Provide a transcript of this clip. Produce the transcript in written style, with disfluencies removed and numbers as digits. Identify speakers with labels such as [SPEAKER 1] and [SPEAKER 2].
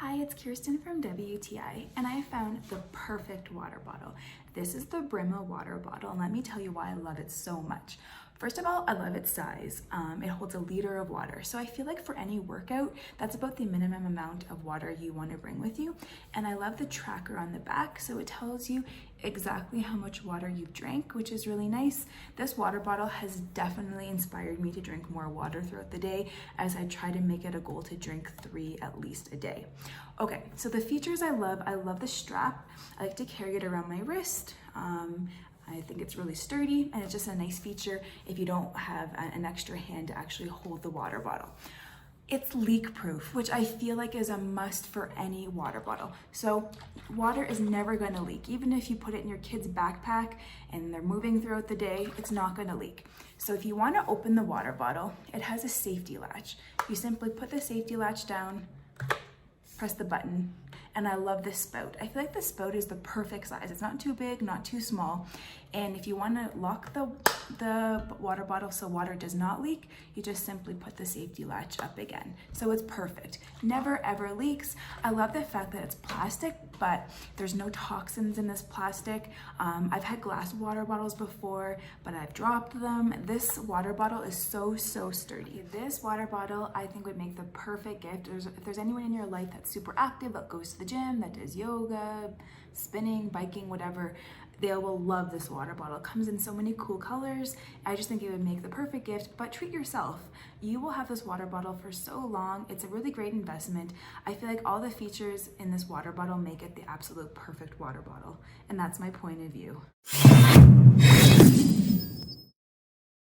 [SPEAKER 1] Hi, it's Kirsten from WTI, and I found the perfect water bottle. This is the Brimma water bottle, and let me tell you why I love it so much. First of all, I love its size. It holds a liter of water, so I feel like for any workout, that's about the minimum amount of water you want to bring with you. And I love the tracker on the back, so it tells you exactly how much water you've drank, which is really nice. This water bottle has definitely inspired me to drink more water throughout the day, as I try to make it a goal to drink 3 at least a day. Okay, so the features I love the strap. I like to carry it around my wrist. I think it's really sturdy, and it's just a nice feature if you don't have an extra hand to actually hold the water bottle. It's leak proof, which I feel like is a must for any water bottle. So water is never gonna leak. Even if you put it in your kid's backpack and they're moving throughout the day, it's not gonna leak. So if you wanna open the water bottle, it has a safety latch. You simply put the safety latch down, press the button, and I love this spout. I feel like the spout is the perfect size. It's not too big, not too small. And if you wanna lock the water bottle so water does not leak, you just simply put the safety latch up again. So it's perfect. Never ever leaks. I love the fact that it's plastic, but there's no toxins in this plastic. I've had glass water bottles before, but I've dropped them. This water bottle is so sturdy. This water bottle I think would make the perfect gift. If there's anyone in your life that's super active, that goes to the gym, that does yoga, spinning, biking, whatever, they will love this water bottle. It comes in so many cool colors. I just think it would make the perfect gift, but treat yourself. You will have this water bottle for so long. It's a really great investment. I feel like all the features in this water bottle make it the absolute perfect water bottle, and that's my point of view.